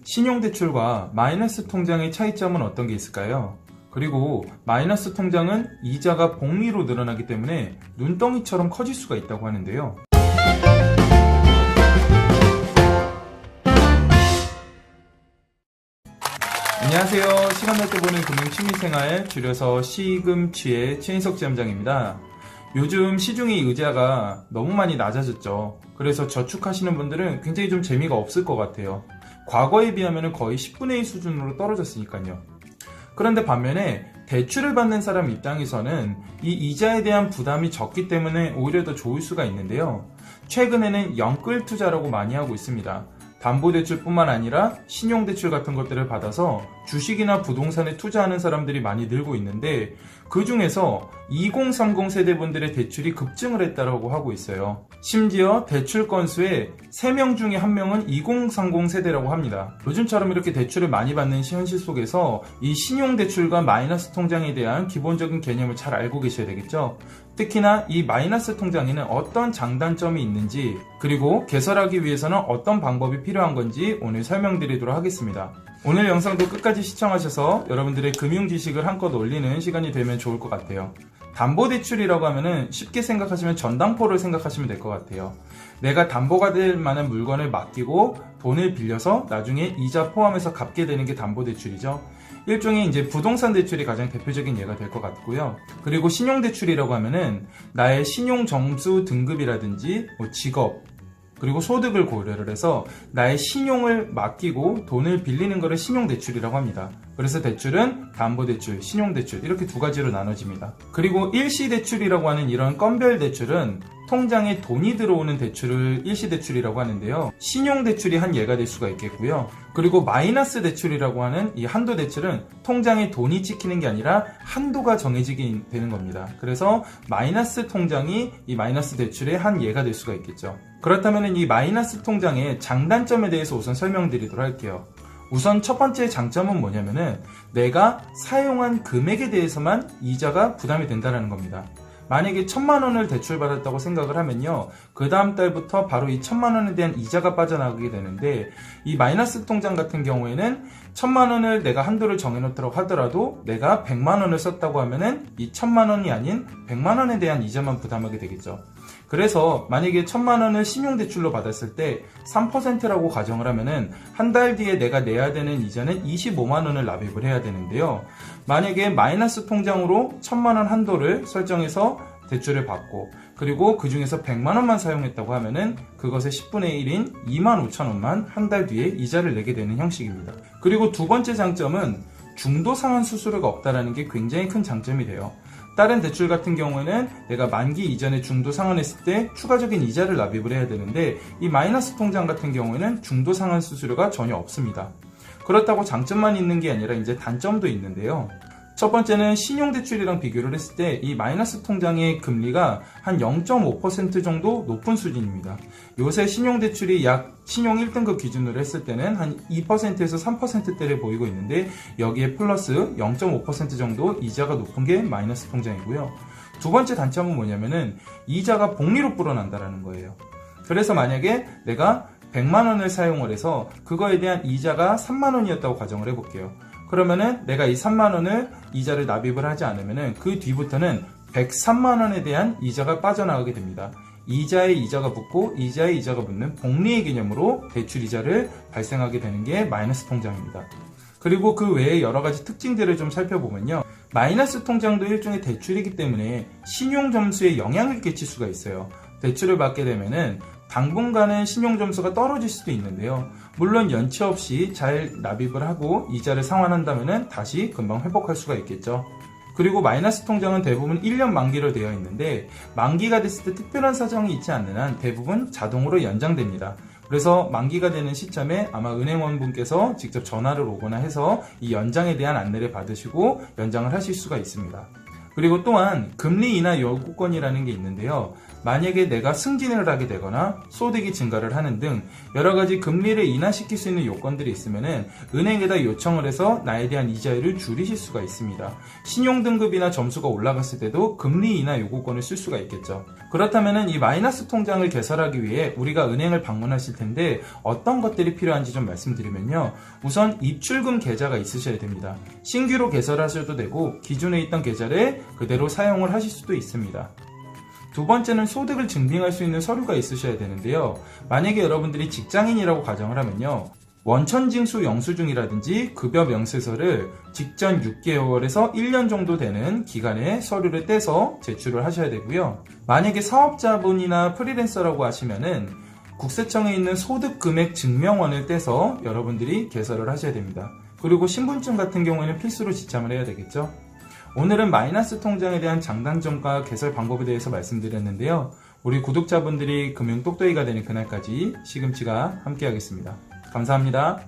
신용대출과 마이너스 통장의 차이점은 어떤 게 있을까요? 그리고 마이너스 통장은 이자가 복리로 늘어나기 때문에 눈덩이처럼 커질 수가 있다고 하는데요. 안녕하세요. 시간 날 때 보는 금융 취미생활, 줄여서 시금취의 최인석 지점장입니다. 요즘 시중의 이자가 너무 많이 낮아졌죠. 그래서 저축하시는 분들은 굉장히 좀 재미가 없을 것 같아요. 과거에 비하면 거의 10분의 1 수준으로 떨어졌으니까요. 그런데 반면에 대출을 받는 사람 입장에서는 이 이자에 대한 부담이 적기 때문에 오히려 더 좋을 수가 있는데요. 최근에는 영끌 투자라고 많이 하고 있습니다. 담보대출뿐만 아니라 신용대출 같은 것들을 받아서 주식이나 부동산에 투자하는 사람들이 많이 늘고 있는데, 그 중에서 2030 세대분들의 대출이 급증을 했다고 하고 있어요. 심지어 대출 건수의 3명 중에 1명은 2030 세대라고 합니다. 요즘처럼 이렇게 대출을 많이 받는 현실 속에서 이 신용대출과 마이너스 통장에 대한 기본적인 개념을 잘 알고 계셔야 되겠죠. 특히나 이 마이너스 통장에는 어떤 장단점이 있는지, 그리고 개설하기 위해서는 어떤 방법이 필요한 건지 오늘 설명드리도록 하겠습니다. 오늘 영상도 끝까지 시청하셔서 여러분들의 금융 지식을 한껏 올리는 시간이 되면 좋을 것 같아요. 담보대출이라고 하면은 쉽게 생각하시면 전당포를 생각하시면 될 것 같아요. 내가 담보가 될 만한 물건을 맡기고 돈을 빌려서 나중에 이자 포함해서 갚게 되는 게 담보대출이죠. 일종의 이제 부동산 대출이 가장 대표적인 예가 될 것 같고요. 그리고 신용대출이라고 하면은 나의 신용 점수 등급이라든지 직업, 그리고 소득을 고려를 해서 나의 신용을 맡기고 돈을 빌리는 것을 신용대출이라고 합니다. 그래서 대출은 담보대출, 신용대출 이렇게 두 가지로 나눠집니다. 그리고 일시대출이라고 하는 이런 건별 대출은 통장에 돈이 들어오는 대출을 일시대출이라고 하는데요. 신용대출이 한 예가 될 수가 있겠고요. 그리고 마이너스 대출이라고 하는 이 한도대출은 통장에 돈이 찍히는 게 아니라 한도가 정해지게 되는 겁니다. 그래서 마이너스 통장이 이 마이너스 대출의 한 예가 될 수가 있겠죠. 그렇다면 이 마이너스 통장의 장단점에 대해서 우선 설명드리도록 할게요. 우선 첫 번째 장점은 뭐냐면은 내가 사용한 금액에 대해서만 이자가 부담이 된다는 겁니다. 만약에 1000만 원을 대출받았다고 생각을 하면요, 그 다음 달부터 바로 이 1000만 원에 대한 이자가 빠져나가게 되는데, 이 마이너스 통장 같은 경우에는 1000만 원을 내가 한도를 정해놓도록 하더라도 내가 100만 원을 썼다고 하면은 이 1000만 원이 아닌 100만 원에 대한 이자만 부담하게 되겠죠. 그래서 만약에 1000만 원을 신용대출로 받았을 때 3%라고 가정을 하면은 한 달 뒤에 내가 내야 되는 이자는 25만 원을 납입을 해야 되는데요. 만약에 마이너스 통장으로 1000만 원 한도를 설정해서 대출을 받고, 그리고 그 중에서 100만 원만 사용했다고 하면은 그것의 10분의 1인 25,000원만 한 달 뒤에 이자를 내게 되는 형식입니다. 그리고 두 번째 장점은 중도 상환 수수료가 없다는 게 굉장히 큰 장점이 돼요. 다른 대출 같은 경우에는 내가 만기 이전에 중도 상환했을 때 추가적인 이자를 납입을 해야 되는데, 이 마이너스 통장 같은 경우에는 중도 상환 수수료가 전혀 없습니다. 그렇다고 장점만 있는 게 아니라 이제 단점도 있는데요. 첫 번째는 신용대출이랑 비교를 했을 때 이 마이너스 통장의 금리가 한 0.5% 정도 높은 수준입니다. 요새 신용대출이 약 신용 1등급 기준으로 했을 때는 한 2%에서 3%대를 보이고 있는데, 여기에 플러스 0.5% 정도 이자가 높은 게 마이너스 통장이고요. 두 번째 단점은 뭐냐면은 이자가 복리로 불어난다는 거예요. 그래서 만약에 내가 100만 원을 사용을 해서 그거에 대한 이자가 3만 원이었다고 가정을 해볼게요. 그러면은 내가 이 3만 원을 이자를 납입을 하지 않으면은 그 뒤부터는 103만 원에 대한 이자가 빠져나가게 됩니다. 이자에 이자가 붙고 이자에 이자가 붙는 복리의 개념으로 대출 이자를 발생하게 되는 게 마이너스 통장입니다. 그리고 그 외에 여러 가지 특징들을 좀 살펴보면요, 마이너스 통장도 일종의 대출이기 때문에 신용 점수에 영향을 끼칠 수가 있어요. 대출을 받게 되면은 당분간은 신용 점수가 떨어질 수도 있는데요. 물론 연체 없이 잘 납입을 하고 이자를 상환한다면 다시 금방 회복할 수가 있겠죠. 그리고 마이너스 통장은 대부분 1년 만기로 되어 있는데, 만기가 됐을 때 특별한 사정이 있지 않는 한 대부분 자동으로 연장됩니다. 그래서 만기가 되는 시점에 아마 은행원분께서 직접 전화를 오거나 해서 이 연장에 대한 안내를 받으시고 연장을 하실 수가 있습니다. 그리고 또한 금리 인하 요구권이라는 게 있는데요. 만약에 내가 승진을 하게 되거나 소득이 증가를 하는 등 여러 가지 금리를 인하시킬 수 있는 요건들이 있으면은 은행에다 요청을 해서 나에 대한 이자율을 줄이실 수가 있습니다. 신용등급이나 점수가 올라갔을 때도 금리 인하 요구권을 쓸 수가 있겠죠. 그렇다면은 이 마이너스 통장을 개설하기 위해 우리가 은행을 방문하실 텐데 어떤 것들이 필요한지 좀 말씀드리면요. 우선 입출금 계좌가 있으셔야 됩니다. 신규로 개설하셔도 되고 기존에 있던 계좌를 그대로 사용을 하실 수도 있습니다. 두 번째는 소득을 증빙할 수 있는 서류가 있으셔야 되는데요. 만약에 여러분들이 직장인이라고 가정을 하면요. 원천징수 영수증이라든지 급여 명세서를 직전 6개월에서 1년 정도 되는 기간에 서류를 떼서 제출을 하셔야 되고요. 만약에 사업자분이나 프리랜서라고 하시면은 국세청에 있는 소득금액 증명원을 떼서 여러분들이 개설을 하셔야 됩니다. 그리고 신분증 같은 경우에는 필수로 지참을 해야 되겠죠. 오늘은 마이너스 통장에 대한 장단점과 개설 방법에 대해서 말씀드렸는데요. 우리 구독자분들이 금융 똑똑이가 되는 그날까지 시금치가 함께하겠습니다. 감사합니다.